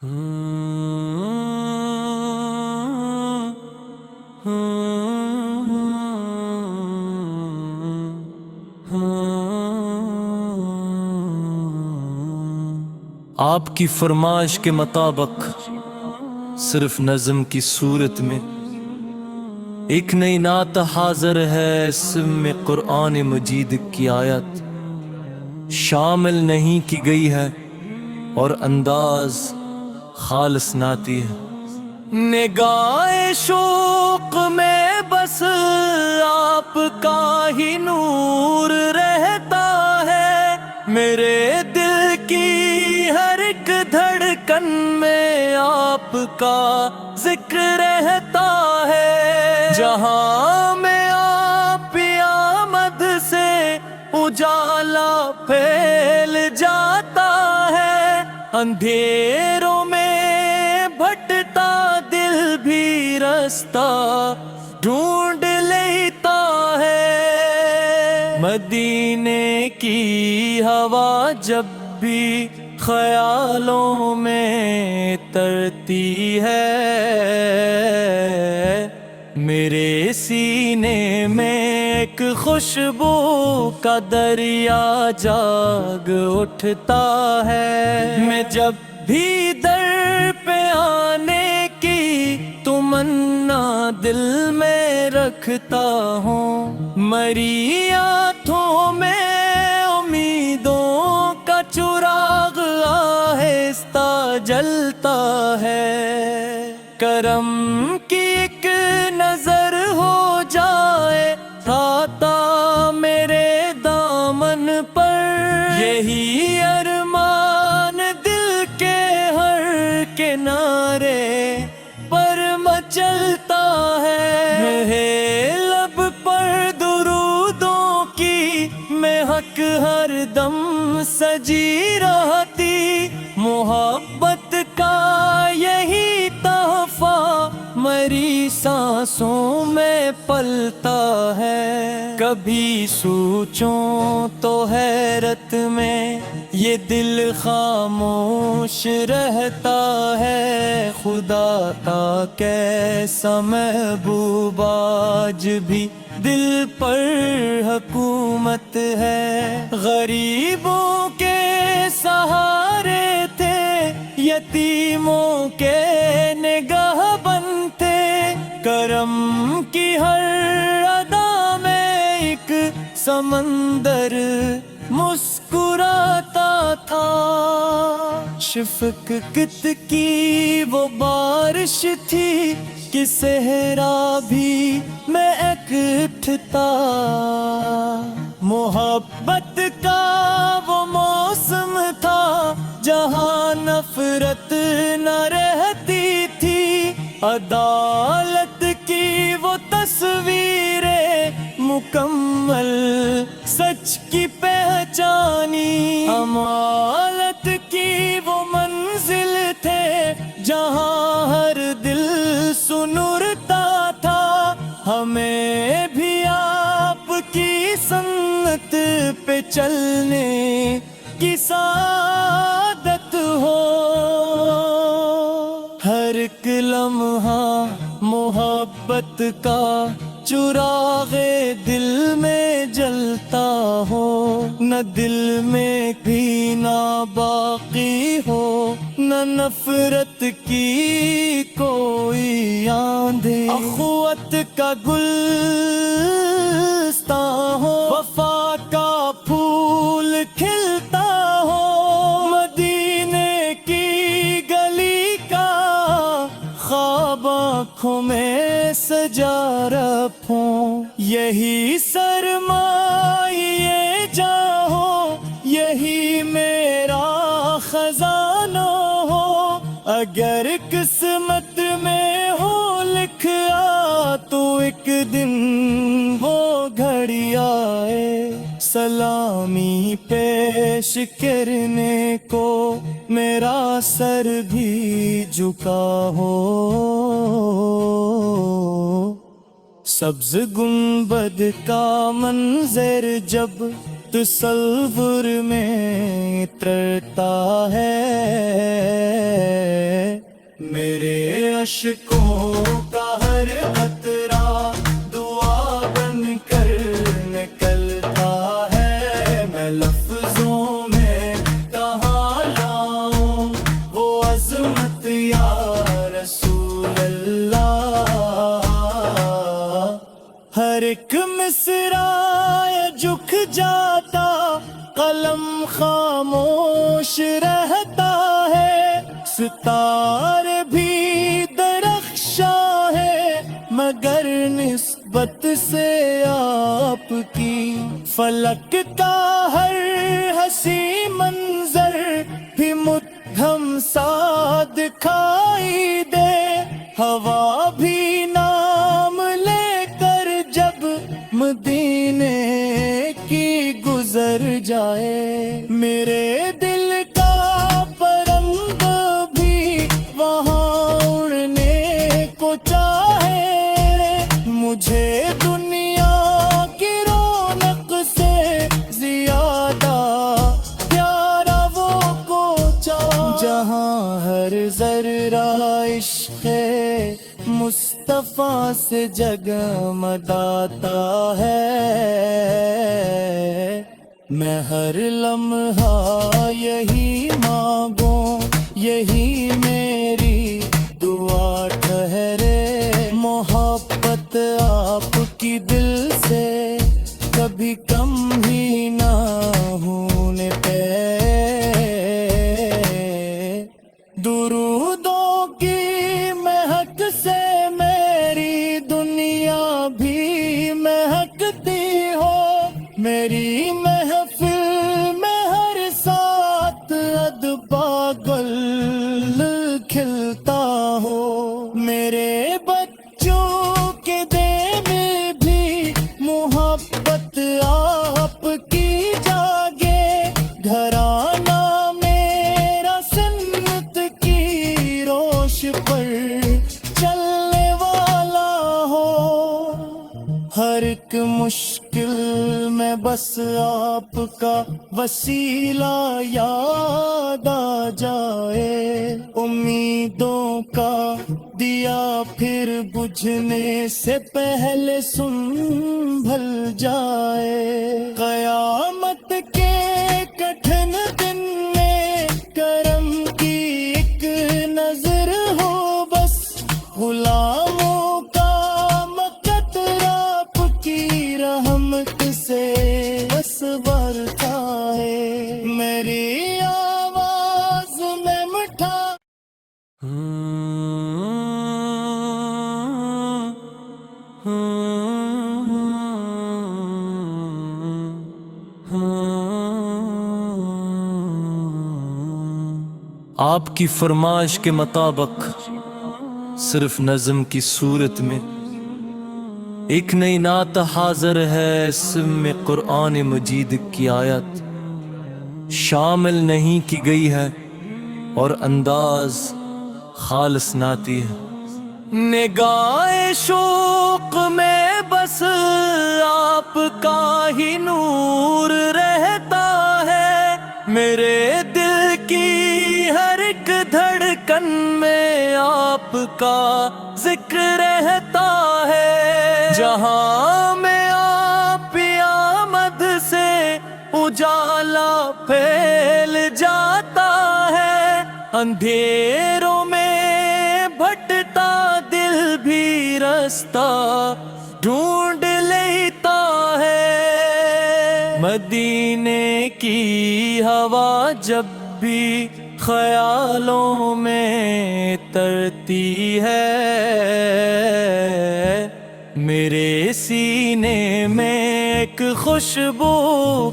آپ کی فرمائش کے مطابق صرف نظم کی صورت میں ایک نئی نعت حاضر ہے، اسم میں قرآن مجید کی آیت شامل نہیں کی گئی ہے اور انداز خالص نعتی ہے۔ نگاہ شوق میں بس آپ کا ہی نور رہتا ہے، میرے دل کی ہر ایک دھڑکن میں آپ کا ذکر رہتا ہے۔ جہاں میں آپ کی آمد سے اجالا پھیل جاتا ہے، اندھیروں میں بھٹتا دل بھی رستہ ڈھونڈ لیتا ہے۔ مدینے کی ہوا جب بھی خیالوں میں ترتی ہے، میرے سینے میں ایک خوشبو کا دریا جاگ اٹھتا ہے۔ میں جب بھی در پہ آنے کی تمنا دل میں رکھتا ہوں، مری آنکھوں میں امیدوں کا چراغ آہستہ جلتا ہے۔ کرم کی ایک نظر ہو جائے تھا میرے دامن پر، یہی ارمان دل کے ہر کنارے پر مچلتا ہے۔ لب پر درودوں کی مہک ہر دم سجی رہتی، محبت کا یہی تحفہ مری سانسوں میں پلتا ہے۔ کبھی سوچوں تو حیرت میں یہ دل خاموش رہتا ہے، خدا کا کیسا محبوب آج بھی دل پر حکومت ہے۔ غریبوں کے سہارے تھے، یتیموں کے نگاہ بن تھے، کرم کی ہر ادا میں ایک سمندر مسکراتا تھا۔ شفقت کی وہ بارش تھی کہ صحرا بھی میں اکٹھتا، محبت کا وہ موسم تھا جہاں نفرت نہ رہتی تھی، عدالت کی وہ تصویریں مکمل سچ کی پہچانی، امانت کی وہ منزل تھے جہاں ہر دل سنورتا تھا۔ ہمیں بھی آپ کی سنت پہ چلنے کی سعادت ہو، ہر ایک لمحہ محبت کا چراغ دل میں جلتا ہو، نہ دل میں بھی نہ باقی ہو، نہ نفرت کی کوئی آندھی، اخوت کا گلستاں ہو، وفا کا پھول کھلتا ہو، مدینے کی گلی کا خواب آنکھوں میں سجا رکھوں، یہی سرمایہ جاں ہو، یہی میرا خزانہ ہو، اگر قسمت میں ہو لکھا تو ایک دن وہ گھڑی آئے، سلامی پیش کرنے کو میرا سر بھی جھکا ہو، سبز گنبد کا منظر جب تصور میں اترتا ہے، اشکوں کا ہر قطرہ دعا بن کر نکلتا ہے، میں لفظوں میں کہاں لاؤں وہ عظمت یا رسول اللہ۔ ہر ایک مصرعہ جھک جاتا، قلم خاموش رہتا ہے، ستارے بھی درخشاں ہے مگر نسبت سے آپ کی، فلک کا ہر حسی منظر بھی مدھم سا دکھائی دے، ہوا بھی نام لے کر جب مدینے کی گزر جائے، میرے دل کا پرند بھی وہاں اڑنے کو چاہے، مجھے دنیا کی رونق سے زیادہ پیارا وہ کوچہ، جہاں ہر ذرہ عشق مصطفیٰ سے جگمگاتا ہے، میں ہر لمحہ یہی مانگوں، یہی میری دعا ٹھہرے، محبت آپ کی دل سے کبھی کم ہی نہ ہونے پہ، درودوں کی مہک سے میری دنیا بھی مہکتی ہو، میری محفل میں ہر ساتھ ادبا گل کھلتا ہو، میرے بچوں کے دل میں بھی محبت آپ کی جاگے، گھرانہ میرا سنت کی روش پر چلنے والا ہو، ہر ایک مشکل میں بس آپ کا وسیلہ یاد آ جائے، امیدوں کا دیا پھر بجھنے سے پہلے سنبھل جائے، قیامت کے کٹھن دن میں کرم کی ایک نظر ہو، بس غلاموں کا مقدر آپ کی رحمت سے بس برتا ہے، میری آواز میں مٹھا آپ کی فرمائش کے مطابق صرف نظم کی صورت میں ایک نئی نعت حاضر ہے، اسم میں قرآن مجید کی آیت شامل نہیں کی گئی ہے اور انداز خالص نعتی ہے، نگاہ شوق میں بس آپ کا ہی نور رہتا ہے، میرے دل کی ہر ایک دھڑکن میں آپ کا ذکر رہتا ہے، جہاں میں آپ کی آمد سے اجالا پھیل جاتا ہے، اندھیروں میں بھٹتا دل بھی رستہ ڈھونڈ لیتا ہے، مدینے کی ہوا جب بھی خیالوں میں ترتی ہے، میرے سینے میں ایک خوشبو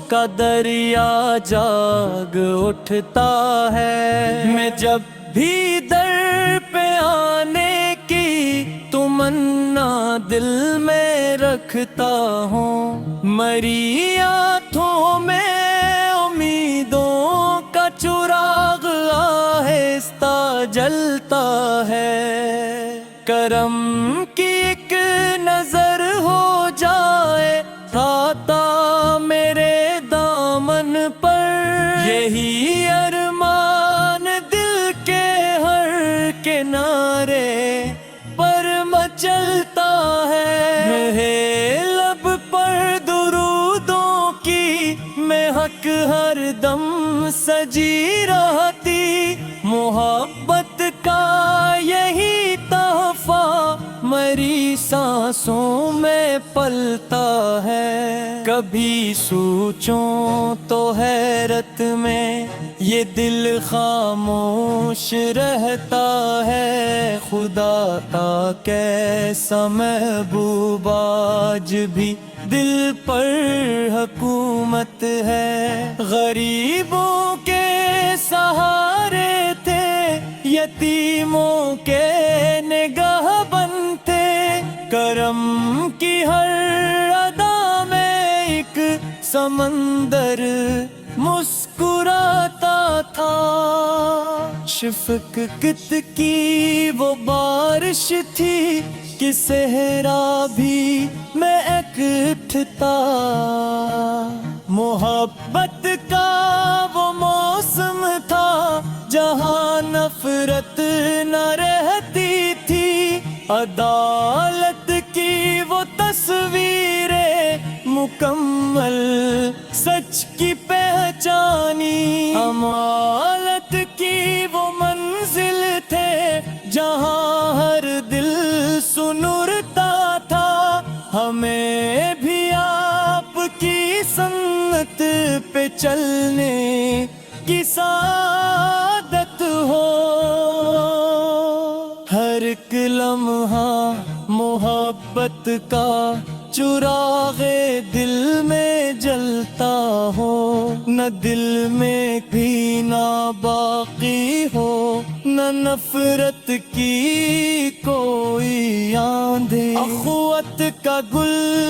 کا دریا جاگ اٹھتا ہے، میں جب بھی در پہ آنے کی تمنا دل میں رکھتا ہوں، مری آنکھوں میں امیدوں کا چراغ آہستہ جلتا ہے، کرم کی ایک نظر ہو جائے آتا میرے دامن پر، یہی ارمان دل کے ہر کے کنارے پر مچلتا ہے، میرے لب پر درودوں کی مہک ہر دم سجی رہتی، محبت کا یہی تحفہ مری سانسوں میں پلتا ہے۔ کبھی سوچوں تو حیرت میں یہ دل خاموش رہتا ہے، خدا کا کیسا محبوب آج بھی دل پر حکومت ہے۔ غریبوں کے سہارے تھے، یتیموں کے نگہبان تھے، کرم کی ہر ادا میں ایک سمندر مسکراتا تھا۔ شفقت کی وہ بارش تھی کہ صحرا بھی مہک اٹھتا، محبت کا وہ موسم تھا جہاں نفرت نہ رہتی تھی، عدالت کی وہ تصویریں مکمل سچ کی پہچانی، امانت کی وہ منزل تھے جہاں ہر دل سنورتا تھا، ہمیں بھی آپ کی سنت پہ چلنے کی سعادت ہو، ہر ایک لمحہ محبت کا چراغ دل میں جلتا ہو، نہ دل میں بھی نہ باقی ہو، نہ نفرت کی کوئی آندھی، اخوت کا گلستاں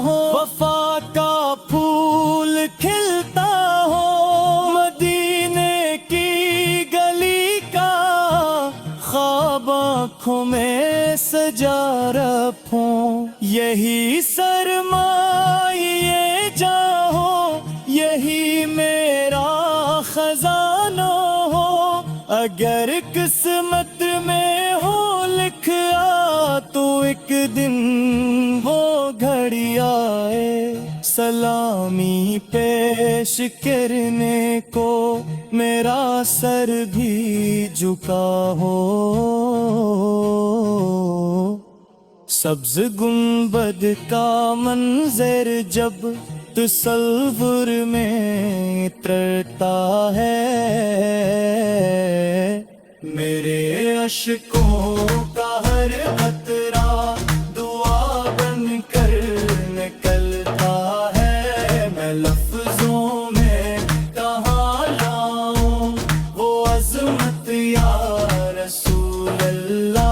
ہو، وفا کا پھول کھلتا ہو، مدینے کی گلی کا خواب آنکھوں میں سجا رکھوں، یہی سرمایہ جاں ہو، یہی میرا خزانہ ہو، اگر قسمت میں ہو لکھا تو ایک دن وہ گھڑی آئے، سلامی پیش کرنے کو میرا سر بھی جھکا ہو، سبز گنبد کا منظر جب تصور میں اترتا ہے، میرے اشکوں کا ہر قطرہ دعا بن کر نکلتا ہے، میں لفظوں میں کہاں لاؤں وہ عظمت یا رسول اللہ،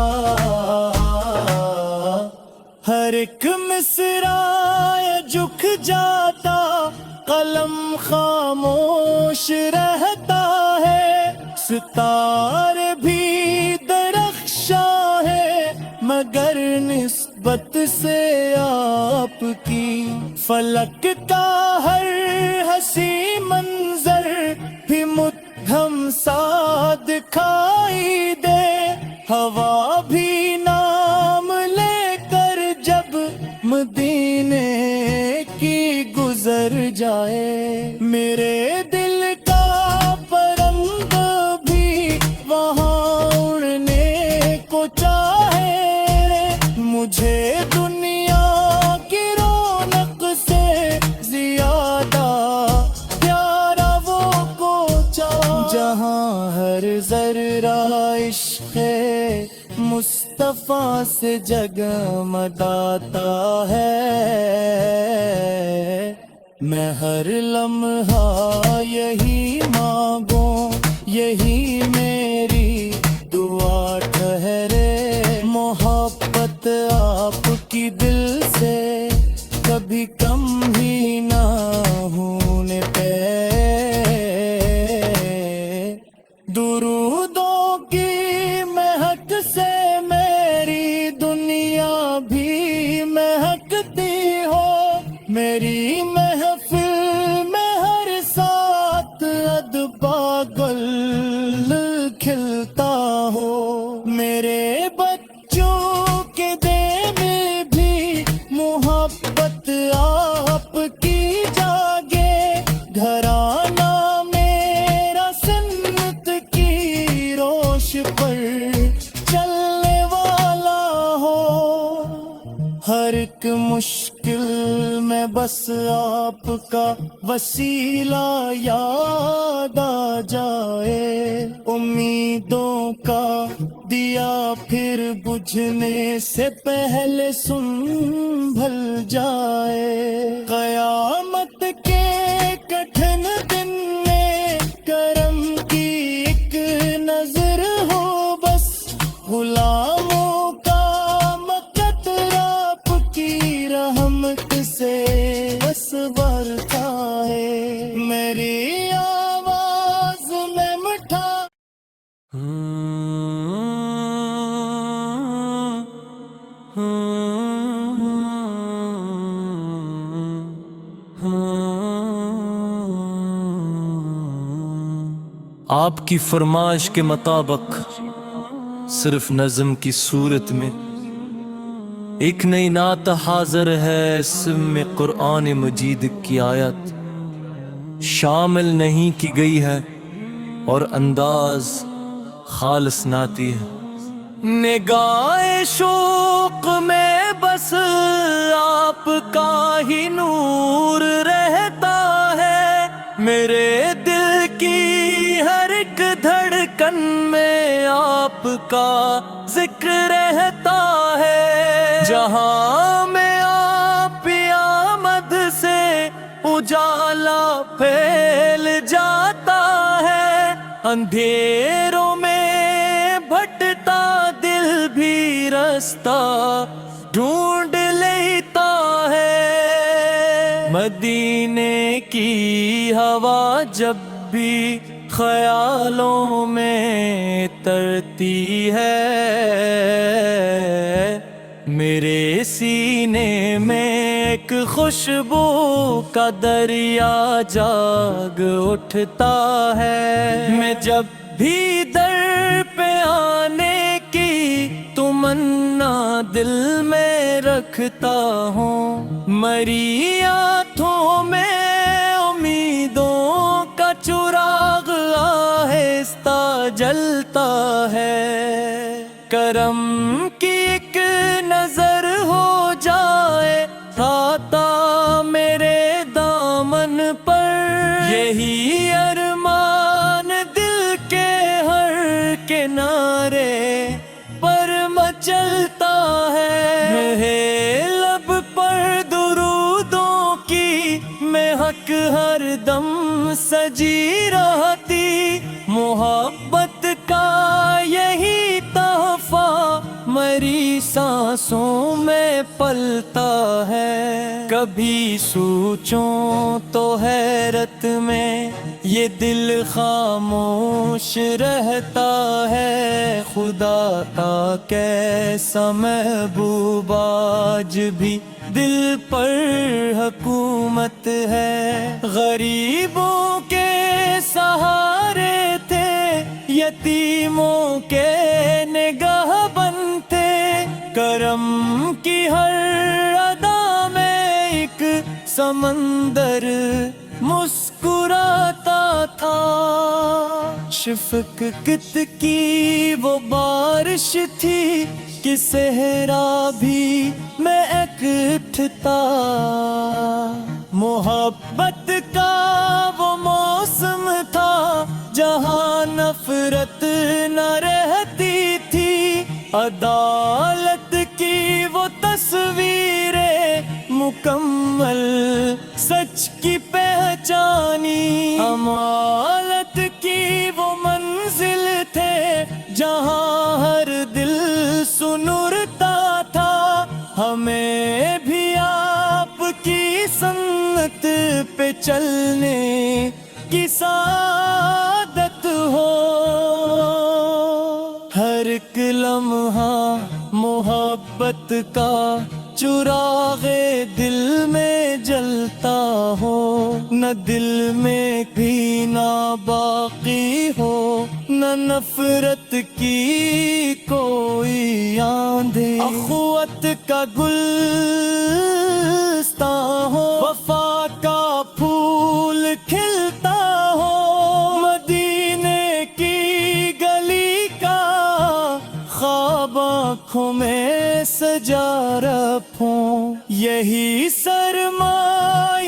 ہر ایک مصرع جھک جاتا، قلم خاموش رہتا ہے، ستارے بھی درخشاں ہے مگر نسبت سے آپ کی، فلک کا ہر حسین منظر بھی مدھم سا دکھائی دے، ہوا بھی نام لے کر جب مدینے کی گزر جائے، میرے دل کا پرند بھی وہاں اڑنے کو چاہے، مجھے دنیا کی رونق سے زیادہ پیارا وہ کوچہ، جہاں ہر ذرہ عشق مصطفیٰ سے جگمگاتا ہے، میں ہر لمحہ یہی مانگوں، یہی میری دعا ٹھہرے، محبت آپ کی دل سے کبھی کم ہی نہ ہونے پہ، درودوں کی مہک سے میری دنیا بھی مہکتی ہو، میری محفل میں ہر ساتھ ادبا گل کھل آپ کا وسیلہ یاد آ جائے، امیدوں کا دیا پھر بجھنے سے پہلے سنبھل جائے، قیامت کے کٹھن دن میں کرم کی ایک نظر ہو، بس غلاموں کا مقدر آپ کی رحمت سے بس برتا ہے، میری آواز میں مٹھا آپ کی فرمائش کے مطابق صرف نظم کی صورت میں ایک نئی نعت حاضر ہے، اسم میں قرآن مجید کی آیت شامل نہیں کی گئی ہے اور انداز خالص نعتی ہے۔ نگاہ شوق میں بس آپ کا ہی نور رہتا ہے، میرے دل کی ہر ایک دھڑکن میں آپ کا ذکر رہتا ہے، جہاں میں آپ کی آمد سے اجالا پھیل جاتا ہے، اندھیروں میں بھٹتا دل بھی رستہ ڈھونڈ لیتا ہے، مدینے کی ہوا جب بھی خیالوں میں ترتی ہے، میرے سینے میں ایک خوشبو کا دریا جاگ اٹھتا ہے، میں جب بھی در پہ آنے کی تمنا دل میں رکھتا ہوں، مری آنکھوں میں امیدوں کا چراغ آہستہ جلتا ہے، کرم کی ایک نظر ہو جائے آتا میرے دامن پر، یہی ارمان دل کے ہر کنارے پر مچلتا ہے، لب پر درودوں کی مہک ہر دم سجی رہتی، محبت کا یہی تحفہ مری سانسوں میں پلتا ہے، کبھی سوچوں تو حیرت میں یہ دل خاموش رہتا ہے، خدا کا کیسا محبوب آج بھی دل پر حکومت ہے، غریبوں کے سہارے تھے، یتیموں کے نگاہ بن تھے، کرم کی ہر ادا میں ایک سمندر مسکراتا تھا، شفقت کی وہ بارش تھی کہ صحرا بھی میں اکٹھتا، محبت کا وہ موسم تھا جہاں نفرت نہ رہتی تھی، عدالت کی وہ تصویریں مکمل سچ کی پہچانی، امانت کی وہ منزل تھے جہاں ہر دل سنورتا تھا، ہمیں بھی آپ کی سنت پہ چلنے کی سعادت ہو، ہر ایک لمحہ محبت کا چراغ دل میں جلتا ہو، نہ دل میں بھی نہ باقی ہو، نہ نفرت کی کوئی آندھی، اخوت کا گلستاں ہو، وفا کا پھول کھلتا ہو، مدینے کی گلی کا خواب آنکھوں میں سجا رکھوں، یہی سرمایہ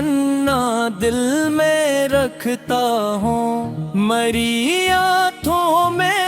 تمنا دل میں رکھتا ہوں، مری آنکھوں میں